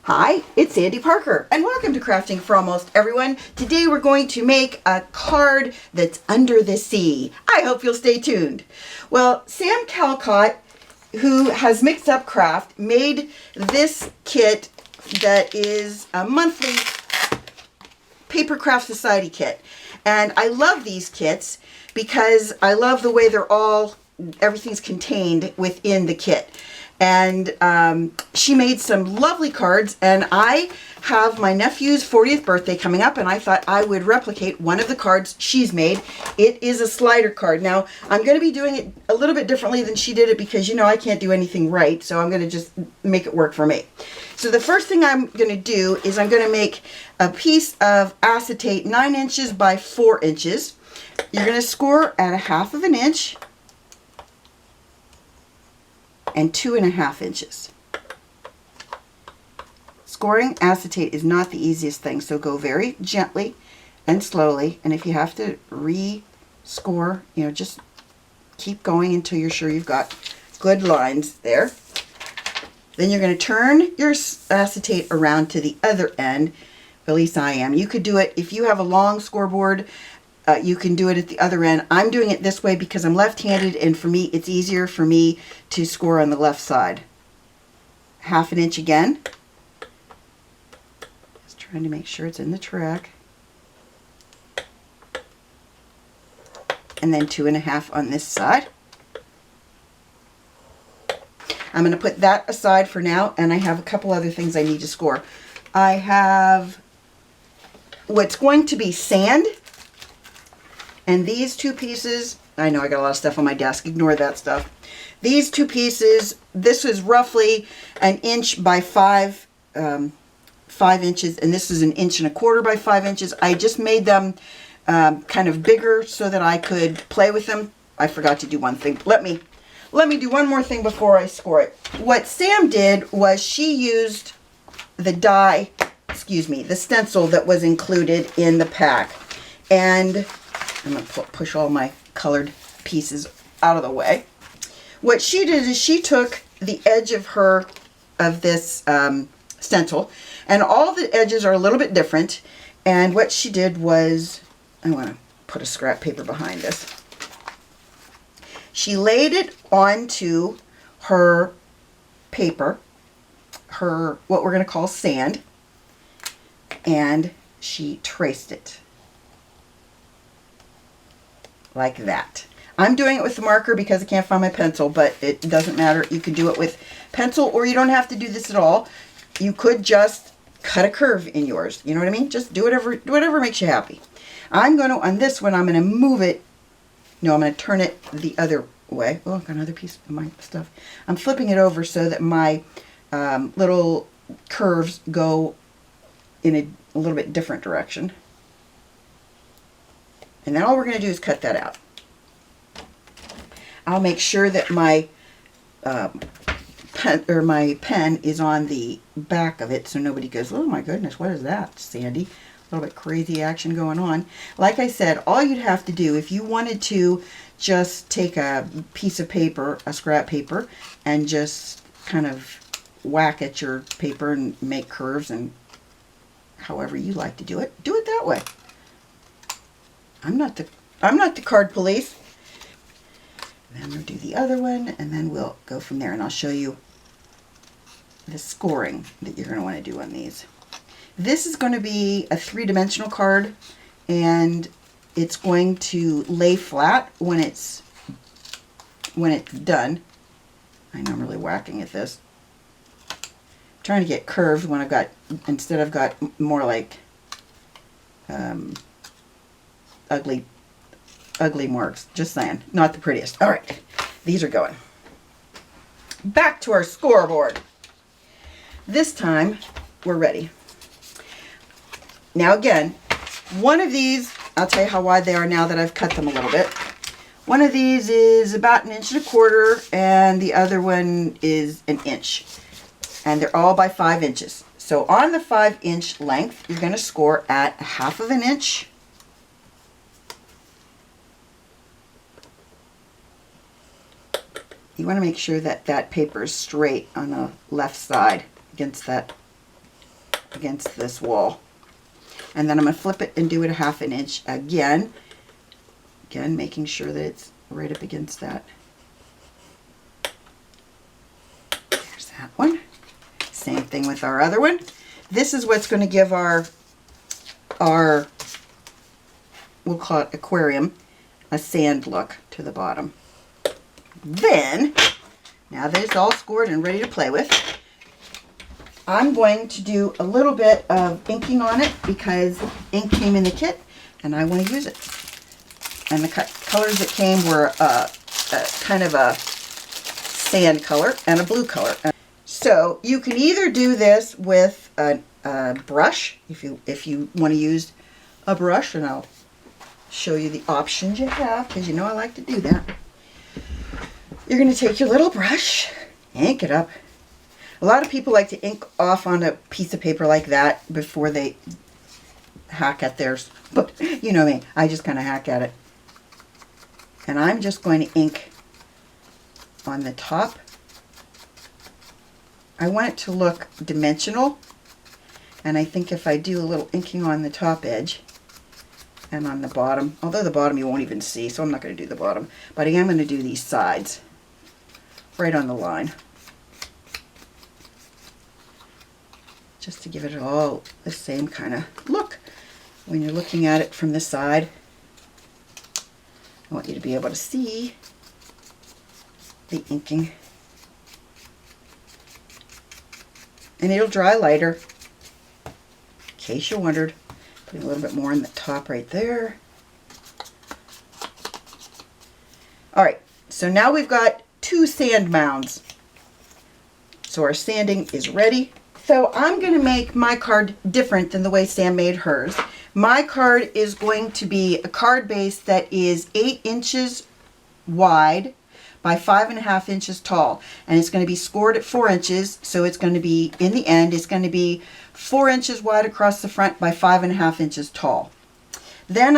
Hi, it's Sandy Parker, and welcome to Crafting for Almost Everyone. Today we're going to make a card that's under the sea. I hope you'll stay tuned. Well, Sam Calcott, who has Mixed Up Craft, made this kit that is a monthly Paper Craft Society kit. And I love these kits because I love the way everything's contained within the kit. And she made some lovely cards, and I have my nephew's 40th birthday coming up, and I thought I would replicate one of the cards she's made. It is a slider card. Now, I'm going to be doing it a little bit differently than she did it because, you know, I can't do anything right, so I'm going to just make it work for me. So the first thing I'm going to do is I'm going to make a piece of acetate 9 inches by 4 inches. You're going to score at 1/2 inch. And 2.5 inches. Scoring acetate is not the easiest thing, so go very gently and slowly, and if you have to re-score, you know, just keep going until you're sure you've got good lines there. Then you're going to turn your acetate around to the other end. At least I am. You could do it if you have a long scoreboard. You can do it at the other end. I'm doing it this way because I'm left-handed, and for me, it's easier for me to score on the left side. 1/2 inch again. Just trying to make sure it's in the track. And then 2.5 on this side. I'm going to put that aside for now, and I have a couple other things I need to score. I have what's going to be sand. And these two pieces, I know I got a lot of stuff on my desk, ignore that stuff. These two pieces, this is roughly 1 inch by 5 inches, and this is 1 1/4 inches by 5 inches. I just made them kind of bigger so that I could play with them. I forgot to do one thing. Let me do one more thing before I score it. What Sam did was she used the the stencil that was included in the pack. And I'm going to push all my colored pieces out of the way. What she did is she took the edge of this stencil, and all the edges are a little bit different. And what she did was, I want to put a scrap paper behind this. She laid it onto her paper, what we're going to call sand, and she traced it. Like that. I'm doing it with the marker because I can't find my pencil, but it doesn't matter. You can do it with pencil, or you don't have to do this at all. You could just cut a curve in yours. You know what I mean? Just do whatever makes you happy. I'm going to, on this one, I'm going to move it. No, I'm going to turn it the other way. Oh, I've got another piece of my stuff. I'm flipping it over so that my little curves go in a little bit different direction. And then all we're going to do is cut that out. I'll make sure that my pen is on the back of it so nobody goes, oh my goodness, what is that, Sandy? A little bit crazy action going on. Like I said, all you'd have to do if you wanted to just take a piece of paper, a scrap paper, and just kind of whack at your paper and make curves, and however you like to do it that way. I'm not the card police. Then we'll do the other one, and then we'll go from there, and I'll show you the scoring that you're going to want to do on these. This is going to be a 3-dimensional card, and it's going to lay flat when it's done. I know I'm really whacking at this. I'm trying to get curved when I've got more like ugly marks. Just saying. Not the prettiest. All right. These are going. Back to our scoreboard. This time, we're ready. Now again, one of these, I'll tell you how wide they are now that I've cut them a little bit. One of these is about 1 1/4 inches, and the other one is 1 inch. And they're all by 5 inches. So on the 5-inch length, you're going to score at 1/2 inch. You want to make sure that that paper is straight on the left side against that against this wall. And then I'm going to flip it and do it a 1/2 inch again. Again, making sure that it's right up against that. There's that one. Same thing with our other one. This is what's going to give our we'll call it aquarium, a sand look to the bottom. Then, now that it's all scored and ready to play with, I'm going to do a little bit of inking on it because ink came in the kit and I want to use it. And the colors that came were kind of a sand color and a blue color. So you can either do this with a brush, if you want to use a brush, and I'll show you the options you have because you know I like to do that. You're going to take your little brush, ink it up. A lot of people like to ink off on a piece of paper like that before they hack at theirs. But you know me, I just kind of hack at it. And I'm just going to ink on the top. I want it to look dimensional. And I think if I do a little inking on the top edge and on the bottom, although the bottom you won't even see, so I'm not going to do the bottom, but I am going to do these sides right on the line, just to give it all the same kind of look. When you're looking at it from the side, I want you to be able to see the inking. And it'll dry lighter, in case you wondered. Putting a little bit more in the top right there. Alright, so now we've got 2 sand mounds. So our sanding is ready. So I'm going to make my card different than the way Sam made hers. My card is going to be a card base that is 8 inches wide by 5.5 inches tall. And it's going to be scored at 4 inches. So it's going to be, in the end, it's going to be 4 inches wide across the front by 5.5 inches tall. Then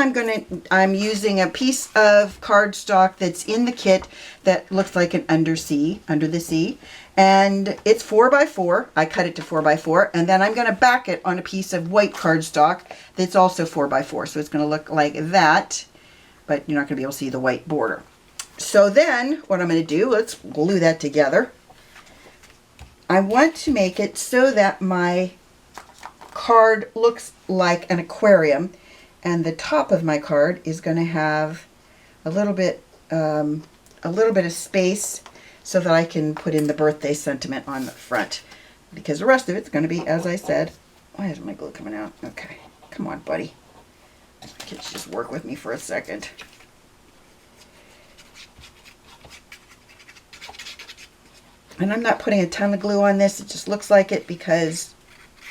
I'm using a piece of cardstock that's in the kit that looks like an under the sea, and it's 4x4. I cut it to 4x4, and then I'm going to back it on a piece of white cardstock that's also 4x4. So it's going to look like that, but you're not going to be able to see the white border. So then what I'm going to do, let's glue that together. I want to make it so that my card looks like an aquarium, and the top of my card is going to have a little bit of space so that I can put in the birthday sentiment on the front, because the rest of it's going to be, as I said, why isn't my glue coming out? Okay, come on, buddy. Kids, just work with me for a second. And I'm not putting a ton of glue on this. It just looks like it because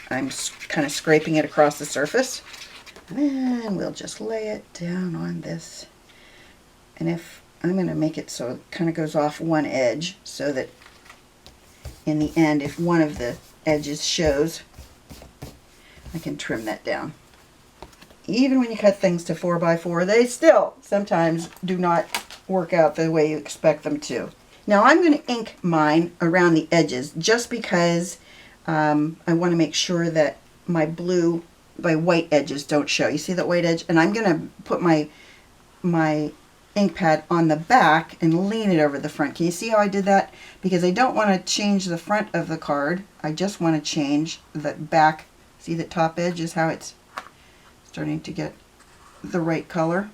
I'm kind of scraping it across the surface. And we'll just lay it down on this. And if I'm going to make it so it kind of goes off one edge, so that in the end, if one of the edges shows, I can trim that down. Even when you cut things to 4x4, they still sometimes do not work out the way you expect them to. Now I'm going to ink mine around the edges just because I want to make sure that my white edges don't show. You see that white edge? And I'm going to put my ink pad on the back and lean it over the front. Can you see how I did that? Because I don't want to change the front of the card. I just want to change the back. See the top edge is how it's starting to get the right color.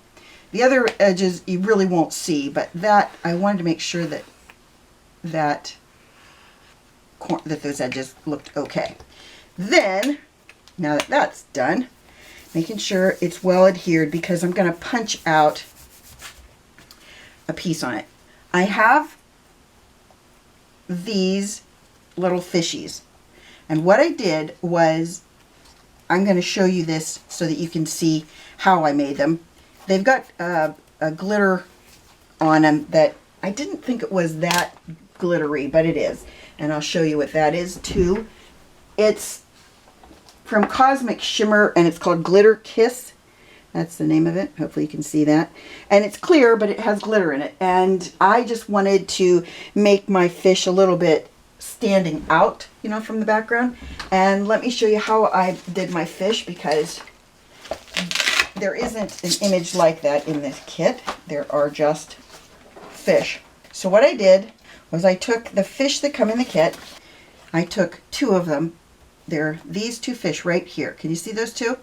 The other edges you really won't see, but that I wanted to make sure that those edges looked okay. Then, now that that's done, making sure it's well adhered, because I'm going to punch out a piece on it. I have these little fishies, and what I did was, I'm going to show you this so that you can see how I made them. They've got a glitter on them that I didn't think it was that glittery, but it is. And I'll show you what that is too. It's from Cosmic Shimmer, and it's called Glitter Kiss. That's the name of it. Hopefully you can see that. And it's clear, but it has glitter in it. And I just wanted to make my fish a little bit standing out, you know, from the background. And let me show you how I did my fish, because there isn't an image like that in this kit. There are just fish. So what I did was I took the fish that come in the kit. I took 2 of them. They're these 2 fish right here. Can you see those 2?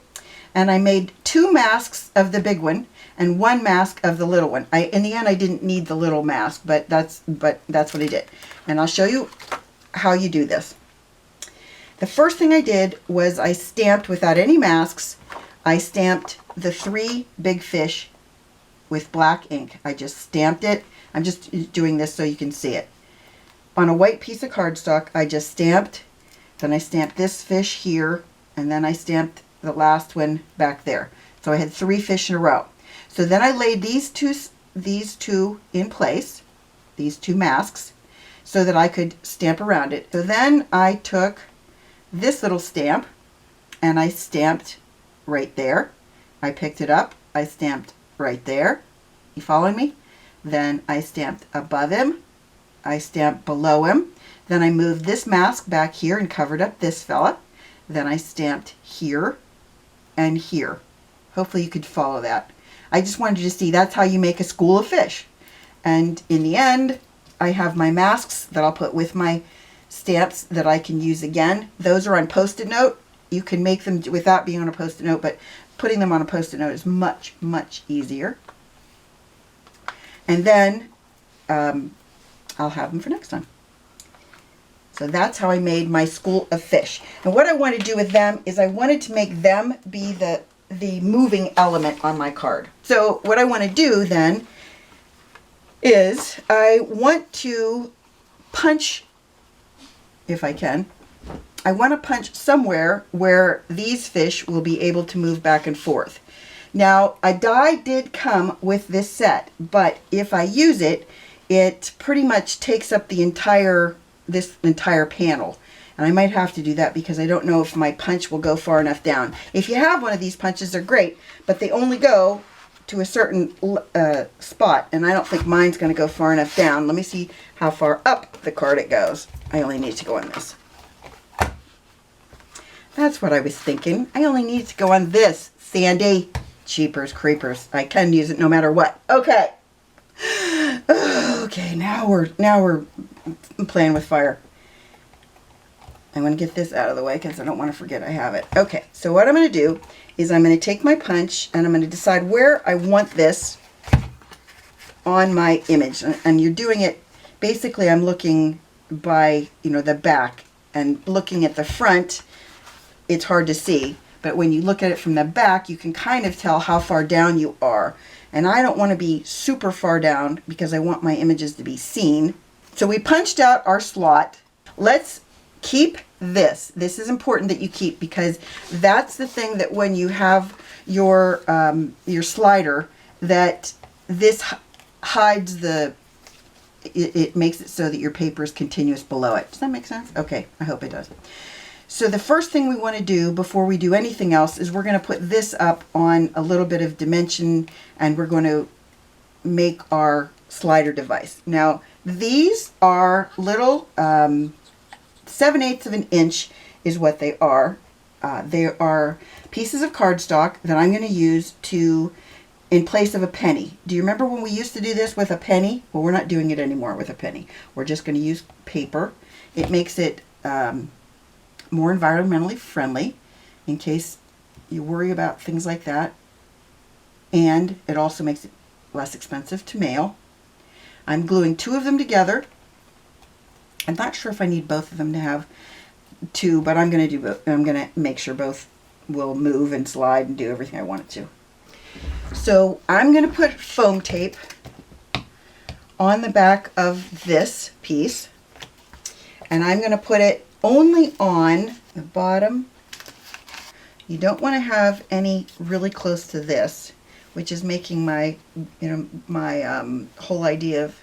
And I made 2 masks of the big one and 1 mask of the little one. In the end, I didn't need the little mask, but that's what I did. And I'll show you how you do this. The first thing I did was I stamped, without any masks, I stamped the 3 big fish with black ink. I just stamped it. I'm just doing this so you can see it. On a white piece of cardstock, I just stamped. Then I stamped this fish here, and then I stamped the last one back there. So I had 3 fish in a row. So then I laid these two in place, these 2 masks, so that I could stamp around it. So then I took this little stamp and I stamped right there. I picked it up, I stamped right there. You following me? Then I stamped above him, I stamped below him. Then I moved this mask back here and covered up this fella. Then I stamped here and here. Hopefully you could follow that. I just wanted you to see that's how you make a school of fish. And in the end, I have my masks that I'll put with my stamps that I can use again. Those are on Post-it note. You can make them without being on a Post-it note, but putting them on a Post-it note is much, much easier. And then I'll have them for next time. So that's how I made my school of fish. And what I want to do with them is I wanted to make them be the moving element on my card. So what I want to do then is I want to punch, if I can, I want to punch somewhere where these fish will be able to move back and forth. Now, a die did come with this set, but if I use it, it pretty much takes up the this entire panel. And I might have to do that because I don't know if my punch will go far enough down. If you have one of these punches, they're great, but they only go to a certain spot, and I don't think mine's going to go far enough down. Let me see how far up the card it goes. I only need to go on this. That's what I was thinking. I only need to go on this. Sandy. Cheapers creepers. I can use it no matter what. Okay. Okay, now we're playing with fire. I'm going to get this out of the way because I don't want to forget I have it. Okay, so what I'm going to do is I'm going to take my punch and I'm going to decide where I want this on my image. And you're doing it, basically I'm looking by, the back, and looking at the front, it's hard to see. But when you look at it from the back, you can kind of tell how far down you are. And I don't want to be super far down because I want my images to be seen. So we punched out our slot. Let's keep this. This is important that you keep, because that's the thing that when you have your slider, that this hides it makes it so that your paper is continuous below it. Does that make sense? Okay, I hope it does. So the first thing we want to do before we do anything else is we're going to put this up on a little bit of dimension, and we're going to make our slider device. Now these are little 7/8 of an inch is what they are. They are pieces of cardstock that I'm going to use in place of a penny. Do you remember when we used to do this with a penny? Well, we're not doing it anymore with a penny. We're just going to use paper. It makes it more environmentally friendly in case you worry about things like that. And it also makes it less expensive to mail. I'm gluing 2 of them together. I'm not sure if I need both of them to have 2, but I'm going to do both. I'm going to make sure both will move and slide and do everything I want it to. So I'm going to put foam tape on the back of this piece, and I'm going to put it only on the bottom. You don't want to have any really close to this, which is making my whole idea of,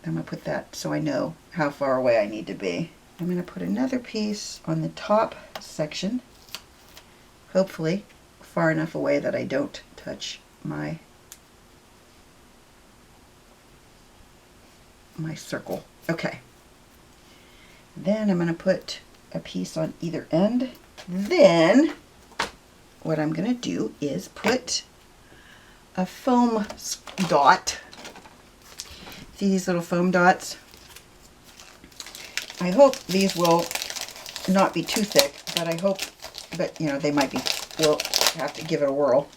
I'm going to put that so I know how far away I need to be. I'm going to put another piece on the top section, hopefully far enough away that I don't touch my circle. Okay. Then I'm going to put a piece on either end. Then what I'm going to do is put a foam dot. See these little foam dots? I hope these will not be too thick, but I hope, but you know, they might be. We'll have to give it a whirl.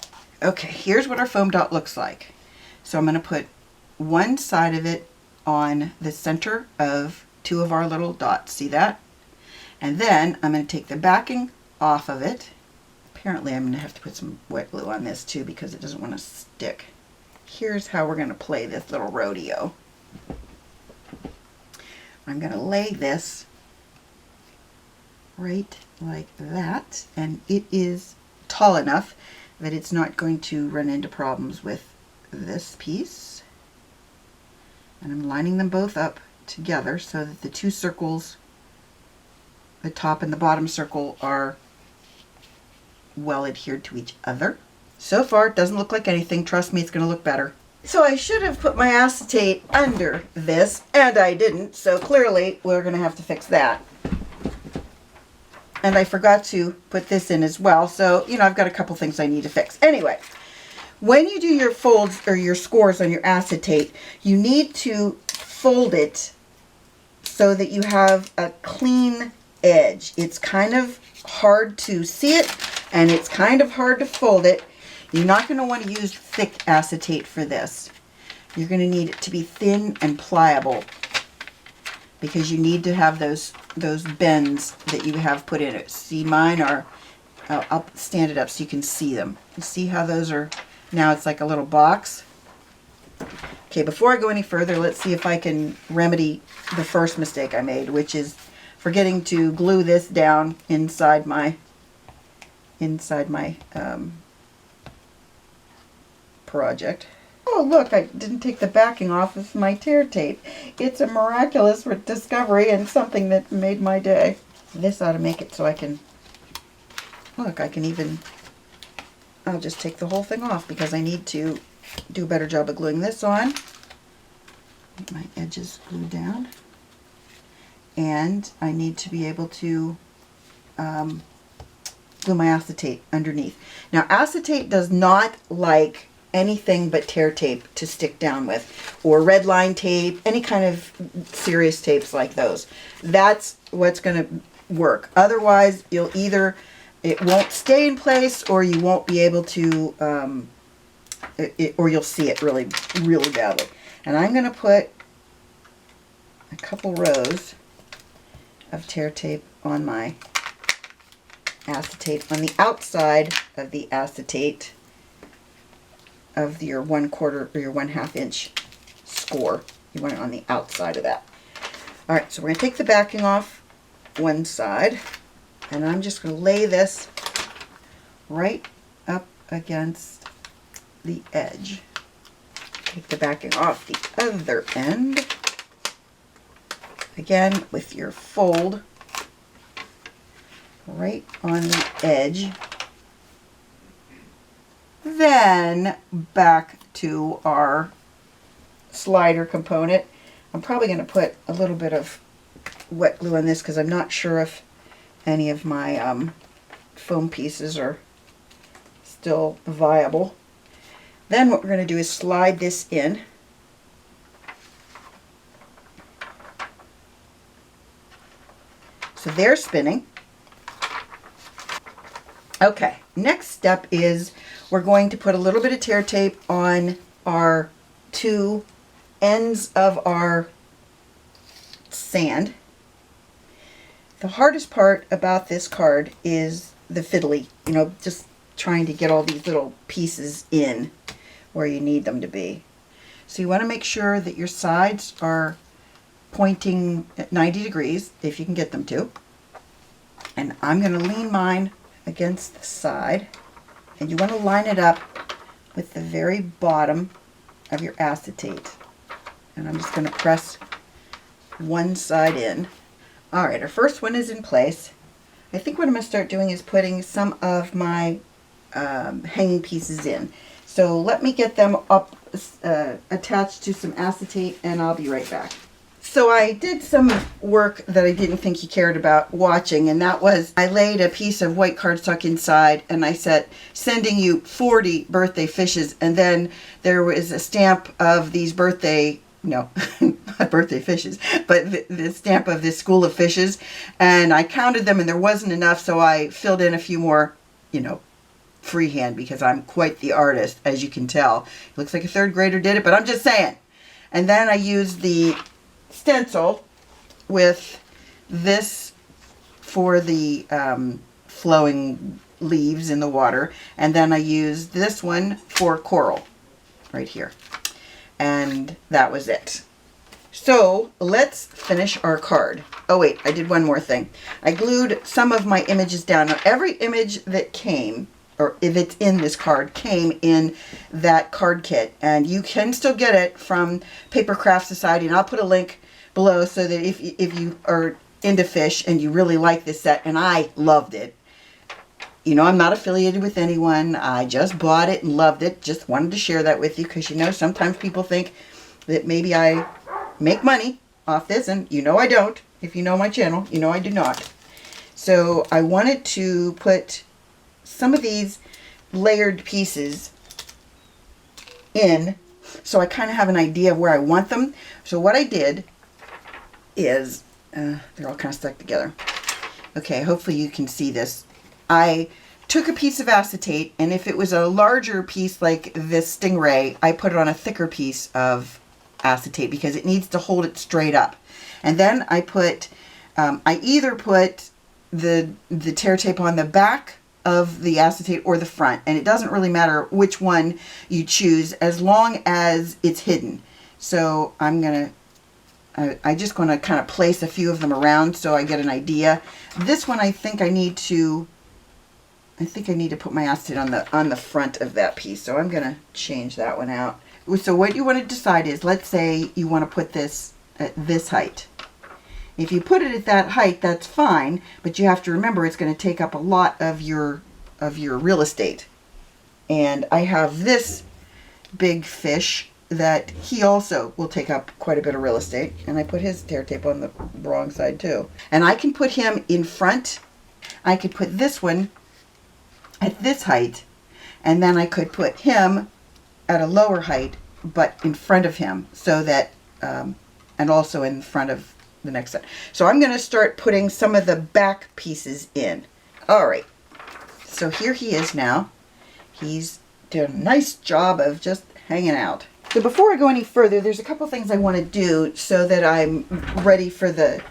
Okay, here's what our foam dot looks like. So I'm going to put one side of it on the center of two of our little dots. See that? And then I'm going to take the backing off of it. Apparently I'm going to have to put some wet glue on this too because it doesn't want to stick. Here's how we're going to play this little rodeo. I'm going to lay this right like that, and it is tall enough that it's not going to run into problems with this piece. And I'm lining them both up together so that the two circles, the top and the bottom circle, are well adhered to each other. So far it doesn't look like anything. Trust me, it's going to look better. So I should have put my acetate under this, and I didn't, so clearly we're going to have to fix that. And I forgot to put this in as well, so, you know, I've got a couple things I need to fix. Anyway, when you do your folds or your scores on your acetate, you need to fold it so that you have a clean edge. It's kind of hard to see it, and it's kind of hard to fold it. You're not going to want to use thick acetate for this. You're going to need it to be thin and pliable because you need to have those bends that you have put in it. See, mine are, I'll stand it up so you can see them. You see how those are, now it's like a little box. Okay, before I go any further, let's see if I can remedy the first mistake I made, which is forgetting to glue this down inside my project. Oh look, I didn't take the backing off of my tear tape. It's a miraculous discovery and something that made my day. This ought to make it so I can, look, I can even, I'll just take the whole thing off because I need to do a better job of gluing this on. Get my edges glued down. And I need to be able to glue my acetate underneath. Now acetate does not like anything but tear tape to stick down with, or red line tape, any kind of serious tapes like those. That's what's going to work. Otherwise, you'll either, it won't stay in place, or you won't be able to, or you'll see it really, really badly. And I'm going to put a couple rows of tear tape on my acetate, on the outside of the acetate of your 1/4 or your 1/2 inch score. You want it on the outside of that. All right, so we're going to take the backing off one side, and I'm just going to lay this right up against the edge. Take the backing off the other end. Again, with your fold right on the edge. Then back to our slider component. I'm probably going to put a little bit of wet glue on this because I'm not sure if any of my foam pieces are still viable. Then what we're going to do is slide this in. So they're spinning. Okay, next step is we're going to put a little bit of tear tape on our two ends of our sand. The hardest part about this card is the fiddly, you know, just trying to get all these little pieces in where you need them to be. So you want to make sure that your sides are pointing at 90 degrees, if you can get them to. And I'm going to lean mine against the side, and you want to line it up with the very bottom of your acetate. And I'm just going to press one side in. Alright, our first one is in place. I think what I'm going to start doing is putting some of my hanging pieces in. So let me get them up attached to some acetate, and I'll be right back. So I did some work that I didn't think you cared about watching, and that was I laid a piece of white cardstock inside and I said, sending you 40 birthday fishes, and then there was a stamp of these birthday, no, not birthday fishes, but the stamp of this school of fishes, and I counted them and there wasn't enough, so I filled in a few more, you know, freehand, because I'm quite the artist, as you can tell. It looks like a third grader did it, but I'm just saying. And then I used the stencil with this for the flowing leaves in the water, and then I used this one for coral right here, and that was it. So let's finish our card. Oh wait, I did one more thing. I glued some of my images down. Now every image that came, or if it's in this card, came in that card kit, and you can still get it from Paper Craft Society, and I'll put a link below so that if you are into fish and you really like this set, and I loved it. You know, I'm not affiliated with anyone. I just bought it and loved it. Just wanted to share that with you, because you know sometimes people think that maybe I make money off this, and you know I don't. If you know my channel, you know I do not. So I wanted to put some of these layered pieces in, so I kind of have an idea of where I want them. So what I did is, they're all kind of stuck together. Okay, hopefully you can see this. I took a piece of acetate, and if it was a larger piece like this stingray, I put it on a thicker piece of acetate because it needs to hold it straight up. And then I put, I either put the tear tape on the back of the acetate or the front, and it doesn't really matter which one you choose as long as it's hidden. So I'm just going to kind of place a few of them around so I get an idea. This one I think I need to put my acetate on the front of that piece, so I'm going to change that one out. So what you want to decide is, let's say you want to put this at this height. If you put it at that height, that's fine, but you have to remember it's going to take up a lot of your real estate. And I have this big fish that he also will take up quite a bit of real estate, and I put his tear tape on the wrong side too. And I can put him in front. I could put this one at this height, and then I could put him at a lower height but in front of him, so that and also in front of the next set. So I'm going to start putting some of the back pieces in. All right, so here he is now. He's doing a nice job of just hanging out. So before I go any further, there's a couple things I want to do so that I'm ready for the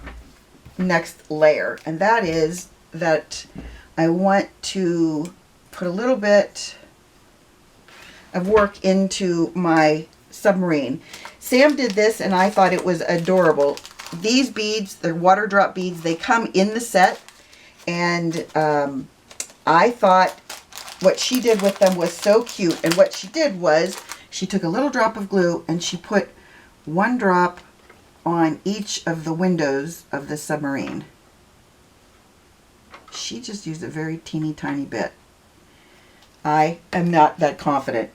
next layer, and that is that I want to put a little bit of work into my submarine. Sam did this and I thought it was adorable. These beads, they're water drop beads, they come in the set, and I thought what she did with them was so cute. And what she did was she took a little drop of glue and she put one drop on each of the windows of the submarine. She just used a very teeny tiny bit. I am not that confident.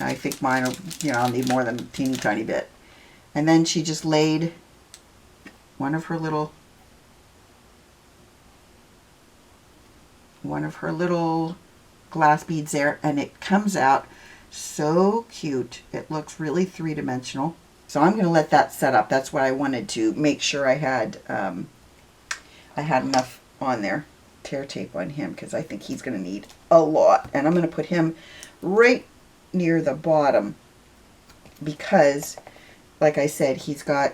I think mine will, you know, I'll need more than a teeny tiny bit. And then she just laid one of her little glass beads there, and it comes out so cute. It looks really three-dimensional. So I'm going to let that set up. That's what I wanted to make sure I had enough on there. Tear tape on him, because I think he's going to need a lot. And I'm going to put him right near the bottom because, like I said, he's got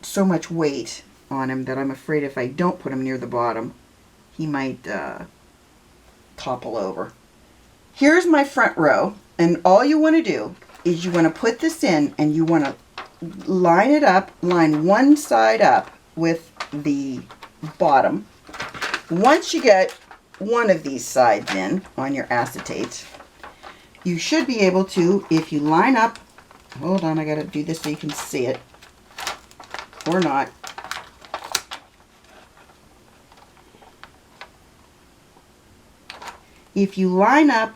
so much weight on him that I'm afraid if I don't put him near the bottom, he might topple over. Here's my front row, and all you want to do is you want to put this in and you want to line it up, line one side up with the bottom. Once you get one of these sides in on your acetate, you should be able to, if you line up, hold on, I got to do this so you can see it, or not. If you line up,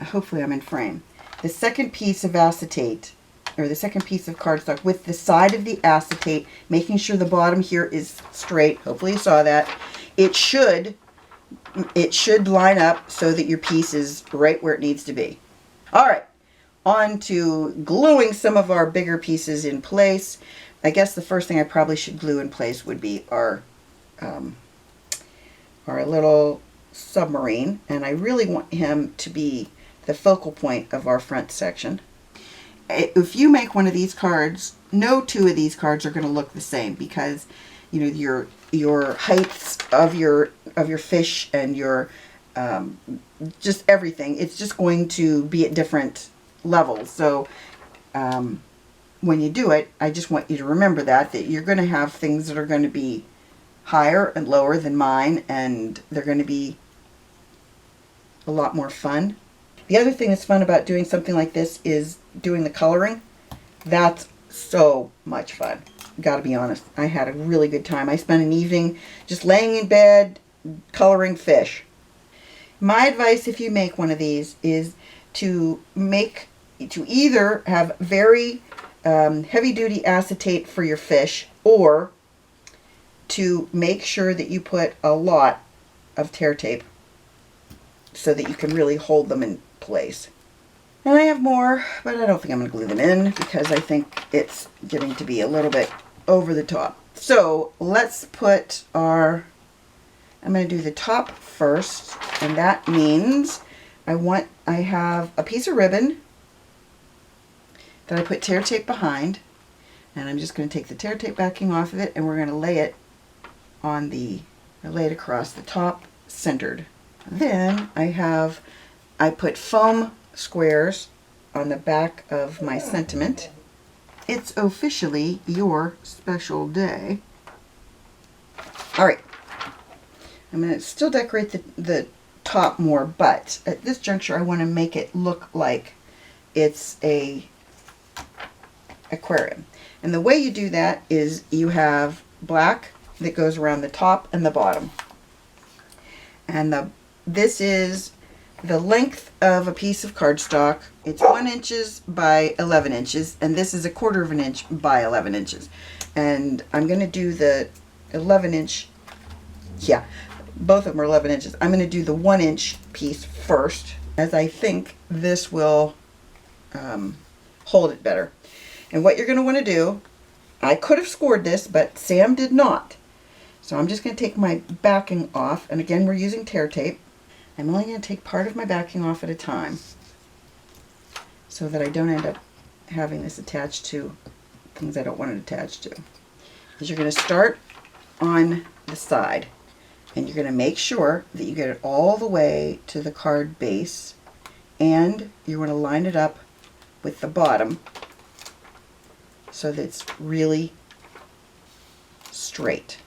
hopefully I'm in frame, the second piece of acetate or the second piece of cardstock with the side of the acetate, making sure the bottom here is straight. Hopefully you saw that. It should line up so that your piece is right where it needs to be. All right, on to gluing some of our bigger pieces in place. I guess the first thing I probably should glue in place would be our little submarine, and I really want him to be the focal point of our front section. If you make one of these cards, no two of these cards are going to look the same, because you know your heights of your fish and your just everything, it's just going to be at different levels. So when you do it, I just want you to remember that you're going to have things that are going to be higher and lower than mine, and they're going to be a lot more fun. The other thing that's fun about doing something like this is doing the coloring. That's so much fun. Gotta be honest, I had a really good time. I spent an evening just laying in bed coloring fish. My advice if you make one of these is to either have very heavy-duty acetate for your fish, or to make sure that you put a lot of tear tape so that you can really hold them in place. And I have more, but I don't think I'm going to glue them in because I think it's getting to be a little bit over the top. So let's put I'm going to do the top first, and that means I have a piece of ribbon that I put tear tape behind, and I'm just going to take the tear tape backing off of it, and we're going to lay it across the top, centered. Then I put foam squares on the back of my sentiment. It's officially your special day. All right, I'm going to still decorate the top more, but at this juncture I want to make it look like it's a aquarium. And the way you do that is you have black that goes around the top and the bottom. And this is the length of a piece of cardstock. It's 1 inch by 11 inches, and this is 1/4 inch by 11 inches. And I'm going to do the 11 inch, yeah, both of them are 11 inches. I'm going to do the 1 inch piece first, as I think this will hold it better. And what you're going to want to do, I could have scored this, but Sam did not. So I'm just going to take my backing off, and again we're using tear tape. I'm only going to take part of my backing off at a time so that I don't end up having this attached to things I don't want it attached to. Because you're going to start on the side, and you're going to make sure that you get it all the way to the card base, and you're going to line it up with the bottom so that it's really straight.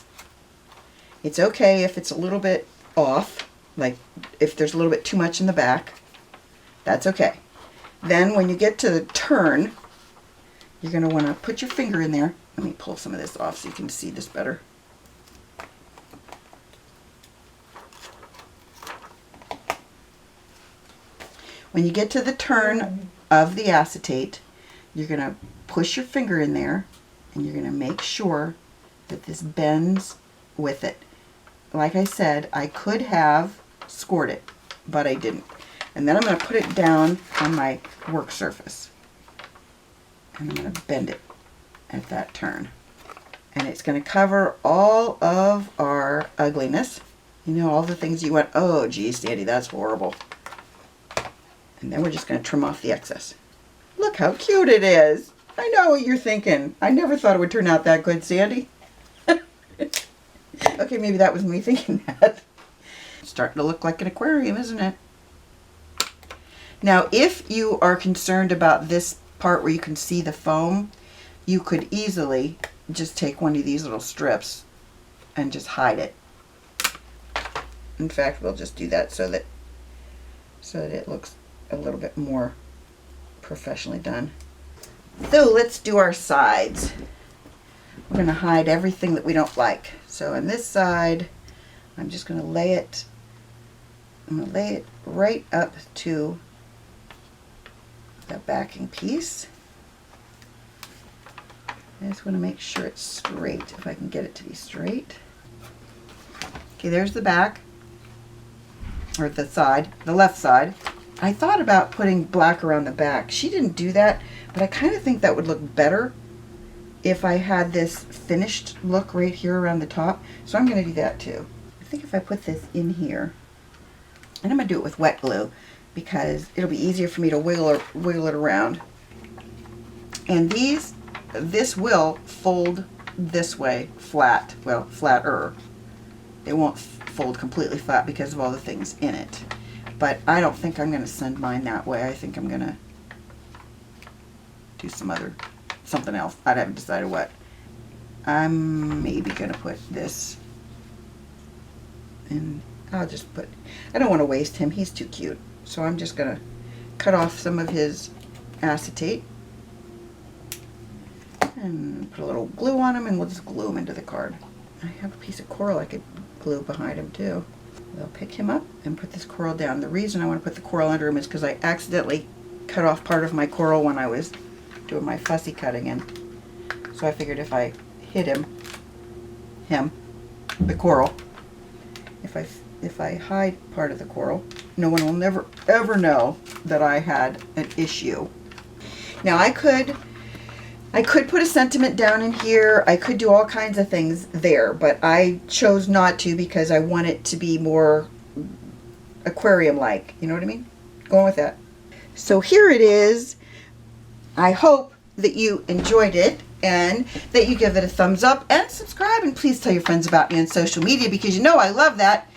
It's okay if it's a little bit off, like if there's a little bit too much in the back, that's okay. Then when you get to the turn, you're going to want to put your finger in there. Let me pull some of this off so you can see this better. When you get to the turn of the acetate, you're going to push your finger in there, and you're going to make sure that this bends with it. Like I said, I could have scored it, but I didn't. And then I'm going to put it down on my work surface, and I'm going to bend it at that turn. And it's going to cover all of our ugliness. You know, all the things you went, oh geez, Sandy, that's horrible. And then we're just going to trim off the excess. Look how cute it is. I know what you're thinking. I never thought it would turn out that good, Sandy. Okay, maybe that was me thinking that. It's starting to look like an aquarium, isn't it? Now, if you are concerned about this part where you can see the foam, you could easily just take one of these little strips and just hide it. In fact, we'll just do that so that it looks a little bit more professionally done. So let's do our sides. We're going to hide everything that we don't like. So on this side, I'm just going to lay it right up to the backing piece. I just want to make sure it's straight, if I can get it to be straight. Okay, there's the back, or the side, the left side. I thought about putting black around the back. She didn't do that, but I kind of think that would look better if I had this finished look right here around the top. So I'm going to do that too. I think if I put this in here, and I'm going to do it with wet glue because it'll be easier for me to wiggle it around. And this will fold this way flat, well, flatter. It won't fold completely flat because of all the things in it. But I don't think I'm going to send mine that way. I think I'm going to do something else. I haven't decided what. I'm maybe going to put this in. I'll just put, I don't want to waste him. He's too cute. So I'm just going to cut off some of his acetate and put a little glue on him, and we'll just glue him into the card. I have a piece of coral I could glue behind him too. I'll pick him up and put this coral down. The reason I want to put the coral under him is because I accidentally cut off part of my coral when I was doing my fussy cutting, and so I figured if I hit the coral, if I hide part of the coral, no one will never ever know that I had an issue. Now I could put a sentiment down in here. I could do all kinds of things there, but I chose not to because I want it to be more aquarium-like. You know what I mean? Going with that. So here it is. I hope that you enjoyed it and that you give it a thumbs up and subscribe, and please tell your friends about me on social media because you know I love that.